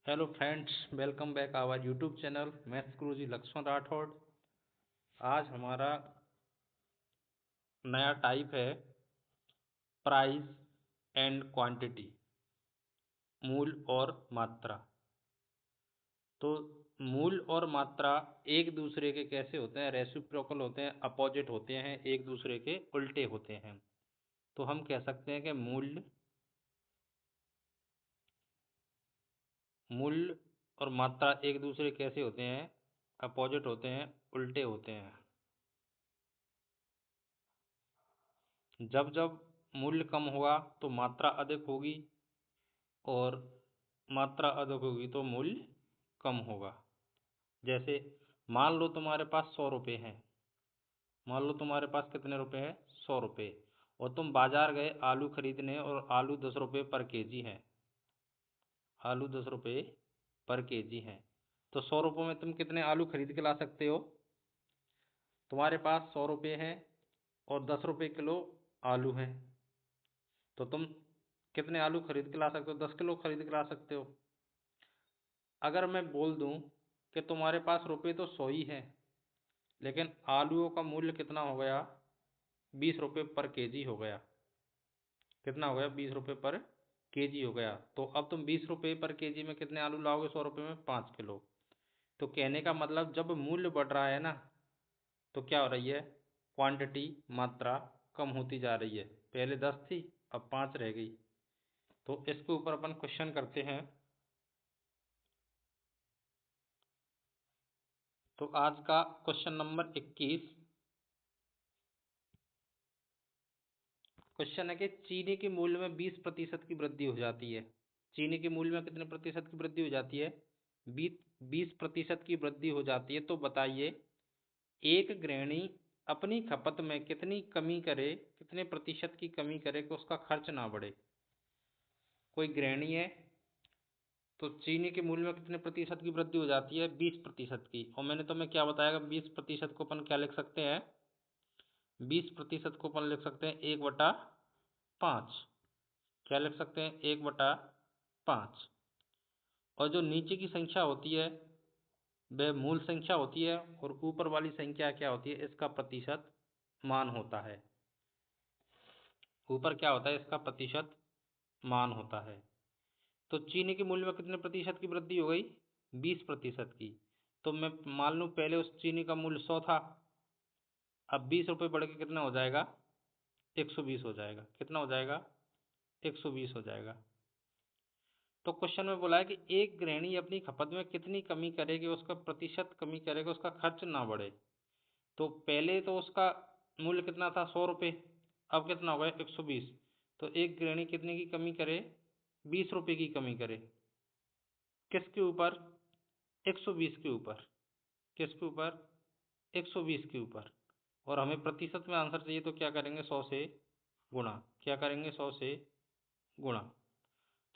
Hello friends, welcome back our YouTube channel maths Guruji Laxman Rathod. आज हमारा नया टाइप है प्राइस एंड क्वांटिटी, मूल और मात्रा। तो मूल और मात्रा एक दूसरे के कैसे होते हैं? रेसिप्रोकल होते हैं, अपोजिट होते हैं, एक दूसरे के उल्टे होते हैं। तो हम कह सकते हैं कि मूल और मात्रा एक दूसरे कैसे होते हैं? अपोजिट होते हैं, उल्टे होते हैं। जब जब मूल्य कम होगा तो मात्रा अधिक होगी, और मात्रा अधिक होगी तो मूल्य कम होगा। जैसे मान लो तुम्हारे पास 100 रुपये हैं। मान लो तुम्हारे पास कितने रुपए हैं? 100 रुपये। और तुम बाजार गए आलू खरीदने, और आलू 10 रुपये पर केजी है। आलू 10 रुपये पर केजी है। तो 100 रुपये में तुम कितने आलू खरीद के ला सकते हो? तुम्हारे पास 100 रुपये हैं और 10 रुपये किलो आलू हैं। तो तुम कितने आलू खरीद के ला सकते हो? 10 किलो खरीद के ला सकते हो। अगर मैं बोल दूं कि तुम्हारे पास रुपये तो 100 ही है, लेकिन आलूओं का मूल्य कितना हो गया? 20 रुपये पर केजी हो गया। कितना हो गया? 20 रुपये पर केजी हो गया। तो अब तुम 20 रुपये पर केजी में कितने आलू लाओगे? 100 रुपये में 5 किलो। तो कहने का मतलब जब मूल्य बढ़ रहा है ना, तो क्या हो रही है? क्वांटिटी, मात्रा कम होती जा रही है। पहले 10 थी, अब 5 रह गई। तो इसके ऊपर अपन क्वेश्चन करते हैं। तो आज का क्वेश्चन नंबर 21 क्वेश्चन है कि चीनी के मूल्य में 20% की वृद्धि हो जाती है। चीनी के मूल्य में कितने प्रतिशत की वृद्धि हो जाती है? 20% की वृद्धि हो जाती है। तो बताइए, एक गृहिणी अपनी खपत में कितनी कमी करे, कितने प्रतिशत की कमी करे कि उसका खर्च ना बढ़े? कोई गृहिणी है, तो चीनी के मूल्य में कितने प्रतिशत की वृद्धि हो जाती है? 20% की। और मैंने तुम्हें क्या बताया? 20% को अपन क्या लिख सकते हैं? 20% को अपन लिख सकते हैं 1/5। क्या लिख सकते हैं? 1/5। और जो नीचे की संख्या होती है वह मूल संख्या होती है, और ऊपर वाली संख्या क्या होती है? इसका प्रतिशत मान होता है। ऊपर क्या होता है? इसका प्रतिशत मान होता है। तो चीनी के मूल्य में कितने प्रतिशत की वृद्धि हो गई? 20% की। तो मैं मान लूँ पहले उस चीनी का मूल्य 100 था, अब 20 रुपये बढ़ के कितना हो जाएगा? 120 हो जाएगा। कितना हो जाएगा? 120 हो जाएगा। तो क्वेश्चन में बोला है कि एक गृहिणी अपनी खपत में कितनी कमी करेगी, उसका प्रतिशत कमी करेगा, उसका खर्च ना बढ़े। तो पहले तो उसका मूल्य कितना था? 100 रुपये। अब कितना हो गया? 120। तो एक गृहिणी कितने की कमी करे? 20 रुपये की कमी करे। किसके ऊपर? 120 के ऊपर। किसके ऊपर? 120 के ऊपर। और हमें प्रतिशत में आंसर चाहिए, तो क्या करेंगे? 100 से गुणा। क्या करेंगे? 100 से गुणा।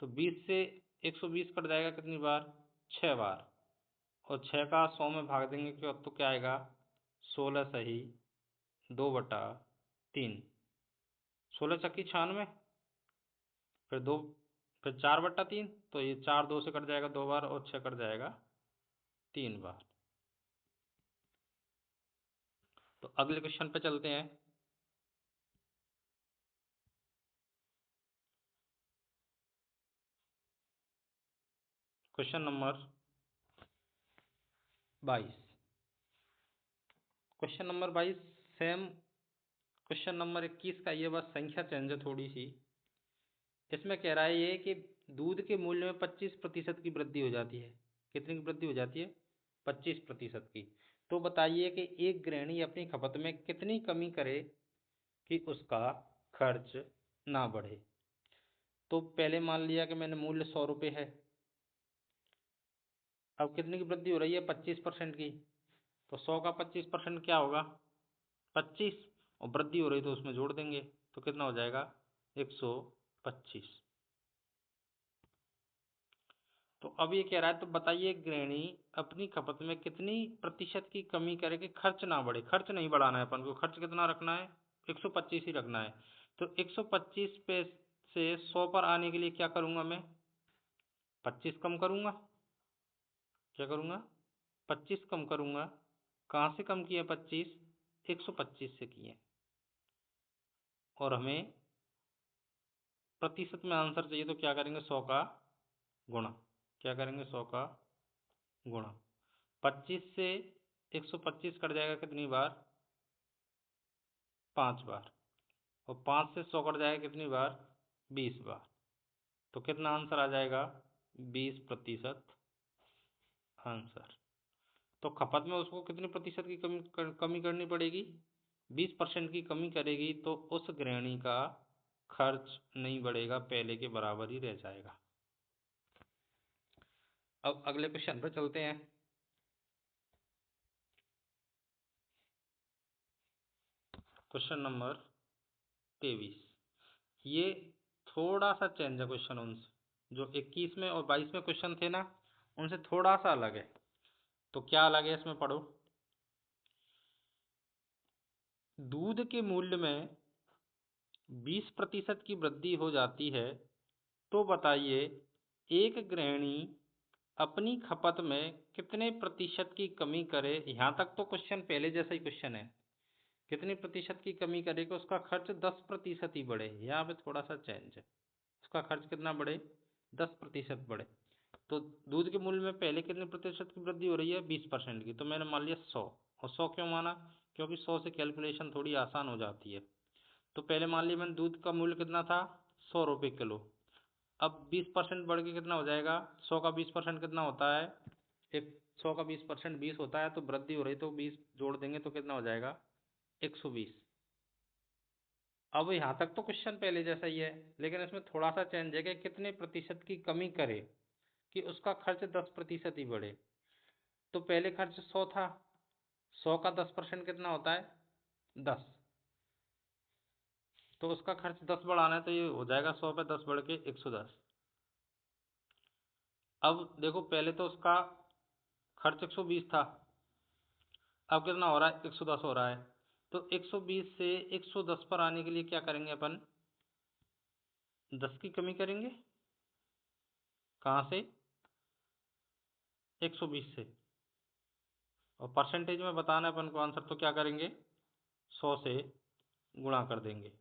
तो 20 से 120 कट जाएगा कितनी बार? 6 बार। और 6 का 100 में भाग देंगे क्यों? तो क्या आएगा? 16 सही 2/3। 16 × 96। फिर दो, फिर 4/3। तो ये 4 2 से कट जाएगा 2 बार, और 6 कट जाएगा 3 बार। तो अगले क्वेश्चन पे चलते हैं। Question number 22। Question number 22 same question number 21 का, ये बस संख्या चेंज है थोड़ी सी। इसमें कह रहा है ये कि दूध के मूल्य में 25% की वृद्धि हो जाती है। कितनी की वृद्धि हो जाती है? 25% की। तो बताइए कि एक गृहिणी अपनी खपत में कितनी कमी करे कि उसका खर्च ना बढ़े। तो पहले मान लिया कि मैंने मूल्य 100 रुपये है। अब कितने की वृद्धि हो रही है? 25% की। तो 100 का 25% क्या होगा? 25। और वृद्धि हो रही तो उसमें जोड़ देंगे, तो कितना हो जाएगा? 125। तो अब ये कह रहा है, तो बताइए गृहिणी अपनी खपत में कितनी प्रतिशत की कमी करे कि खर्च ना बढ़े। खर्च नहीं बढ़ाना है अपन को, खर्च कितना रखना है? 125 ही रखना है। तो 125 पे से 100 पर आने के लिए क्या करूंगा मैं? 25 कम करूंगा। क्या करूँगा, 25 कम करूँगा। कहाँ से कम किया 25? 125 से किए। और हमें प्रतिशत में आंसर चाहिए, तो क्या करेंगे, 100 का गुणा। क्या करेंगे, 100 का गुणा। 25 से 125 कट जाएगा कितनी बार? 5 बार। और 5 से 100 कट जाएगा कितनी बार? 20 बार। तो कितना आंसर आ जाएगा? 20% आंसर। तो खपत में उसको कितने प्रतिशत की कमी करनी पड़ेगी? 20% की कमी करेगी, तो उस गृहिणी का खर्च नहीं बढ़ेगा, पहले के बराबर ही रह जाएगा। अब अगले क्वेश्चन पर चलते हैं। Question number 23। ये थोड़ा सा चेंज है क्वेश्चन उनसे, जो 21 में और 22 में क्वेश्चन थे ना, उनसे थोड़ा सा अलग है। तो क्या अलग है इसमें, पढ़ो। दूध के मूल्य में 20% की वृद्धि हो जाती है, तो बताइए एक गृहिणी अपनी खपत में कितने प्रतिशत की कमी करे। यहाँ तक तो क्वेश्चन पहले जैसा ही क्वेश्चन है, कितने प्रतिशत की कमी करे कि उसका खर्च 10% ही बढ़े। यहाँ पे थोड़ा सा चेंज है, उसका खर्च कितना बढ़े? 10% बढ़े। तो दूध के मूल्य में पहले कितने प्रतिशत की वृद्धि हो रही है? 20% की। तो मैंने मान लिया 100। और 100 क्यों माना? क्योंकि 100 से कैलकुलेशन थोड़ी आसान हो जाती है। तो पहले मान लिया मैंने, दूध का मूल्य कितना था? 100 रुपये किलो। अब 20% बढ़ के कितना हो जाएगा? 100 का 20% कितना होता है? 100 का 20% 20 होता है। तो वृद्धि हो रही, तो 20 जोड़ देंगे तो कितना हो जाएगा? 120। अब यहाँ तक तो क्वेश्चन पहले जैसा ही है, लेकिन इसमें थोड़ा सा चेंज है कि कितने प्रतिशत की कमी करे कि उसका खर्च 10% ही बढ़े। तो पहले खर्च 100 था, 100 का 10% कितना होता है? 10। तो उसका खर्च 10 बढ़ाना है, तो ये हो जाएगा 100 पे 10 बढ़ के 110। अब देखो, पहले तो उसका खर्च 120 था, अब कितना हो रहा है? 110 हो रहा है। तो 120 से 110 पर आने के लिए क्या करेंगे अपन? 10 की कमी करेंगे। कहाँ से? 120 से। और परसेंटेज में बताना है अपन को आंसर, तो क्या करेंगे? 100 से गुणा कर देंगे।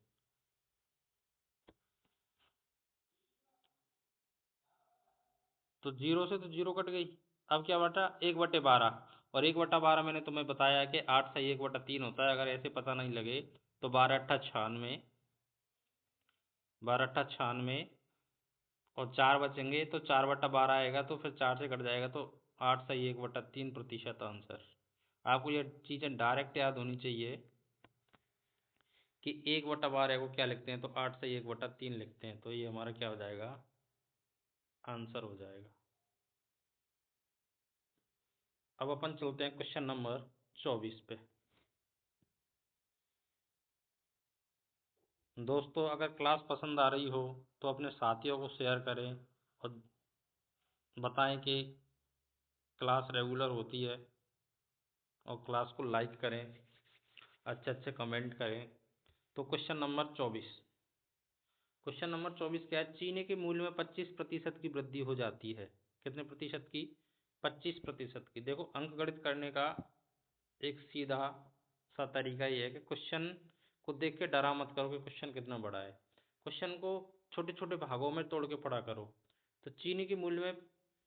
तो जीरो से तो जीरो कट गई। अब क्या बटा? 1/12। और 1/12 मैंने तुम्हें बताया कि 8 सही 1/3 होता है। अगर ऐसे पता नहीं लगे तो 12×8 = 96। 12×8 = 96। और 4 बचेंगे, तो 4/12 आएगा, तो फिर 4 से कट जाएगा, तो 8 सही 1/3% आंसर। आपको ये चीज़ें डायरेक्ट याद होनी चाहिए कि 1/12 को क्या लिखते हैं, तो 8 सही 1/3 लिखते हैं। तो ये हमारा क्या हो जाएगा? आंसर हो जाएगा। अब अपन चलते हैं क्वेश्चन नंबर 24 पे। दोस्तों, अगर क्लास पसंद आ रही हो तो अपने साथियों को शेयर करें और बताएं कि क्लास रेगुलर होती है, और क्लास को लाइक करें, अच्छे अच्छे कमेंट करें। तो क्वेश्चन नंबर 24 क्या है? चीनी के मूल्य में 25% की वृद्धि हो जाती है। कितने प्रतिशत की? 25% की। देखो, अंक गणित करने का एक सीधा सा तरीका ये है कि क्वेश्चन को देख के डरा मत करो कि क्वेश्चन कितना बड़ा है। क्वेश्चन को छोटे छोटे भागों में तोड़ के पढ़ा करो। तो चीनी के मूल्य में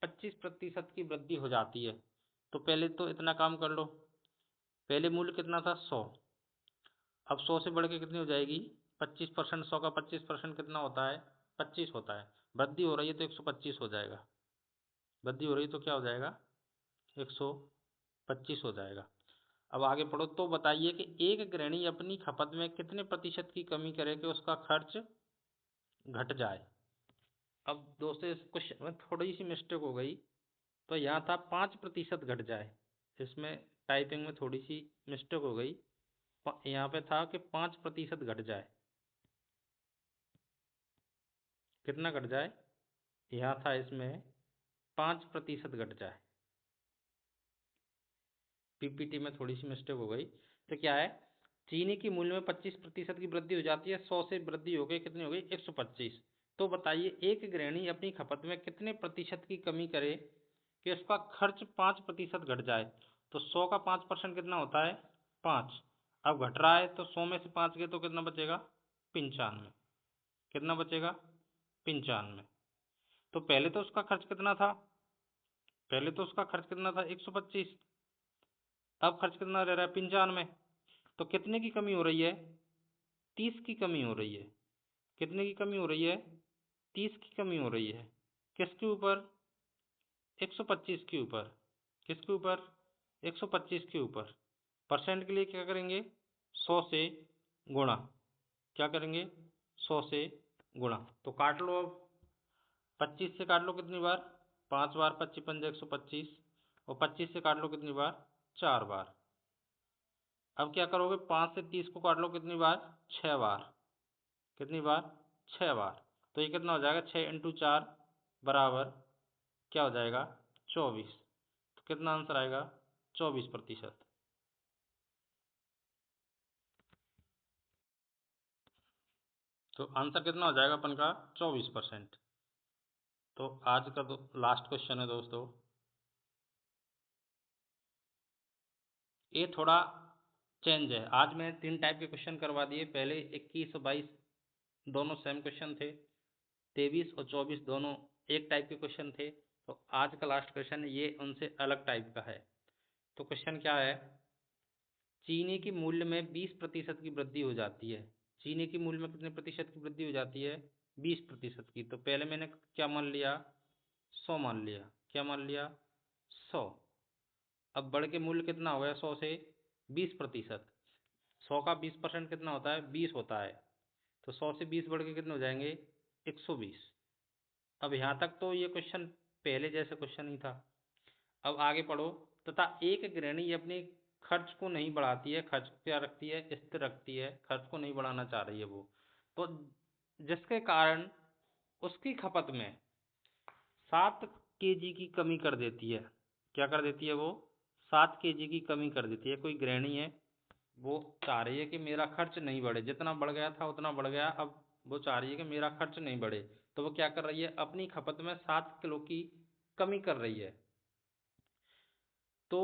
25% की वृद्धि हो जाती है, तो पहले तो इतना काम कर लो। पहले मूल्य कितना था? 100। अब 100 से बढ़ के कितनी हो जाएगी? 25%। 100 का 25% कितना होता है? 25 होता है। वृद्धि हो रही है तो 125 हो जाएगा। वृद्धि हो रही है तो क्या हो जाएगा? 125 हो जाएगा। अब आगे पढ़ो। तो बताइए कि एक गृहिणी अपनी खपत में कितने प्रतिशत की कमी करे कि उसका खर्च घट जाए। अब दोस्तों, इस क्वेश्चन में थोड़ी सी मिस्टेक हो गई। तो यहाँ था 5% घट जाए, इसमें टाइपिंग में थोड़ी सी मिस्टेक हो गई। यहाँ पे था कि 5% घट जाए। कितना घट जाए? यहाँ था इसमें 5% घट जाए। पीपीटी में थोड़ी सी मिस्टेक हो गई। तो क्या है? चीनी की मूल्य में 25% की वृद्धि हो जाती है। 100 से वृद्धि हो गई, कितनी हो गई? 125। तो बताइए एक गृहिणी अपनी खपत में कितने प्रतिशत की कमी करे कि उसका खर्च 5% घट जाए, तो 100 का 5% कितना होता है? 5। अब घट रहा है तो 100 में से 5 गए तो कितना बचेगा? 95। कितना बचेगा? 95। तो पहले तो उसका खर्च कितना था? पहले तो उसका खर्च कितना था? 125। अब खर्च कितना रह रहा है? 95। तो कितने की कमी हो रही है? 30 की कमी हो रही है। कितने की कमी हो रही है? 30 की कमी हो रही है। किसके ऊपर? 125 के ऊपर। किसके ऊपर? 125 के ऊपर। परसेंट के लिए क्या करेंगे? 100 से गुणा। क्या करेंगे? 100 से गुणा। तो काट लो अब। 25 से काट लो कितनी बार? 5 बार। 25 पंजे 125। और 25 से काट लो कितनी बार? 4 बार। अब क्या करोगे? 5 से 30 को काट लो कितनी बार? 6 बार। कितनी बार? 6 बार। तो ये कितना हो जाएगा? 6 इंटू 4 बराबर क्या हो जाएगा? 24। तो कितना आंसर आएगा? 24%। तो आंसर कितना हो जाएगा अपन का? 24%। तो आज का तो लास्ट क्वेश्चन है दोस्तों। ये थोड़ा चेंज है। आज मैंने 3 टाइप के क्वेश्चन करवा दिए। पहले 21 और 22 दोनों सेम क्वेश्चन थे। 23 और 24 दोनों एक टाइप के क्वेश्चन थे। तो आज का लास्ट क्वेश्चन ये उनसे अलग टाइप का है। तो क्वेश्चन क्या है? चीनी के मूल्य में 20% की वृद्धि हो जाती है। चीनी के मूल्य में कितने प्रतिशत की वृद्धि हो जाती है? 20% की। तो पहले मैंने क्या मान लिया? 100 मान लिया। क्या मान लिया? 100। अब बढ़ के मूल्य कितना हो गया? 100 से 20%। 100 का 20% कितना होता है? 20 होता है। तो 100 से 20 बढ़ के कितने हो जाएंगे? 120। अब यहाँ तक तो ये क्वेश्चन पहले जैसे क्वेश्चन ही था। अब आगे पढ़ो। तथा एक गृहिणी अपने खर्च को नहीं बढ़ाती है। खर्च क्या रखती है? स्थिर रखती है। खर्च को नहीं बढ़ाना चाह रही है वो। तो जिसके कारण उसकी खपत में 7 kg की कमी कर देती है। क्या कर देती है वो? 7 kg की कमी कर देती है। कोई गृहिणी है, वो चाह रही है कि मेरा खर्च नहीं बढ़े। जितना बढ़ गया था उतना बढ़ गया। अब वो चाह रही है कि मेरा खर्च नहीं बढ़े। तो वो क्या कर रही है? अपनी खपत में 7 किलो की कमी कर रही है। तो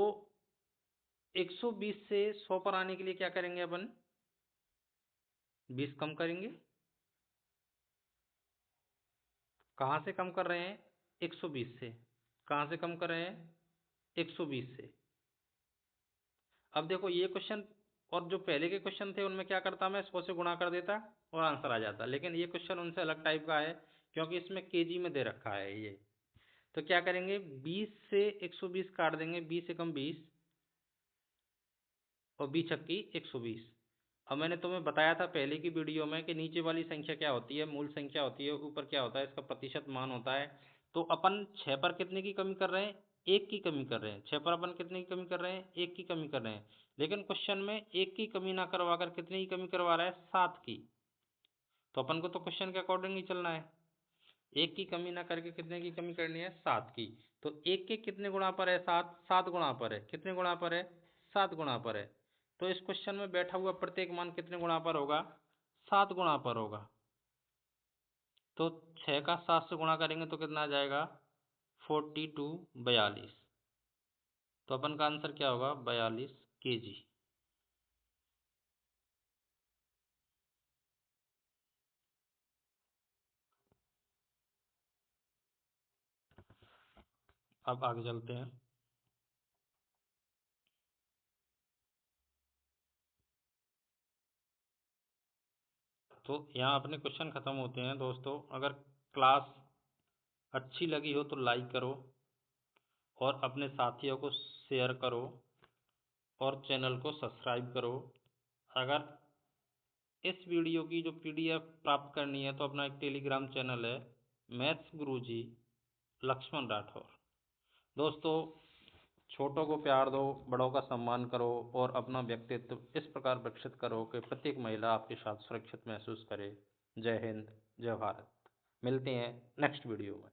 120 से 100 पर आने के लिए क्या करेंगे अपन? 20 कम करेंगे। कहाँ से कम कर रहे हैं? 120 से। कहाँ से कम कर रहे हैं? 120 से। अब देखो ये क्वेश्चन और जो पहले के क्वेश्चन थे उनमें क्या करता मैं? 100 से गुणा कर देता और आंसर आ जाता। लेकिन ये क्वेश्चन उनसे अलग टाइप का है, क्योंकि इसमें केजी में दे रखा है ये। तो क्या करेंगे? 20 से 120 काट देंगे। 20 एकम 20 और 20 छक्की 120। अब मैंने तुम्हें बताया था पहले की वीडियो में कि नीचे वाली संख्या क्या होती है? मूल संख्या होती है। ऊपर क्या होता है? इसका प्रतिशत मान होता है। तो अपन 6 पर कितने की कमी कर रहे हैं? 1 की कमी कर रहे हैं। 6 पर अपन कितने की कमी कर रहे हैं? 1 की कमी कर रहे हैं। लेकिन क्वेश्चन में 1 की कमी ना करवा कर कितने की कमी करवा रहा है? 7 की। तो अपन को तो क्वेश्चन के अकॉर्डिंग ही चलना है। 1 की कमी ना करके कितने की कमी करनी है? 7 की। तो 1 के कितने गुणा पर है? 7। 7 गुणा पर है। कितने गुणा पर है? 7 गुणा पर है। तो इस क्वेश्चन में बैठा हुआ प्रत्येक मान कितने गुणा पर होगा? 7 गुणा पर होगा। तो 6 का 7 से गुणा करेंगे तो कितना आ जाएगा? 42 42। तो अपन का आंसर क्या होगा? 42 kg। अब आगे चलते हैं। तो यहाँ अपने क्वेश्चन खत्म होते हैं दोस्तों। अगर क्लास अच्छी लगी हो तो लाइक करो और अपने साथियों को शेयर करो और चैनल को सब्सक्राइब करो। अगर इस वीडियो की जो पीडीएफ प्राप्त करनी है तो अपना एक टेलीग्राम चैनल है, मैथ्स गुरुजी लक्ष्मण राठौर। दोस्तों, छोटों को प्यार दो, बड़ों का सम्मान करो और अपना व्यक्तित्व इस प्रकार विकसित करो कि प्रत्येक महिला आपके साथ सुरक्षित महसूस करे। जय हिंद, जय भारत। मिलते हैं नेक्स्ट वीडियो में।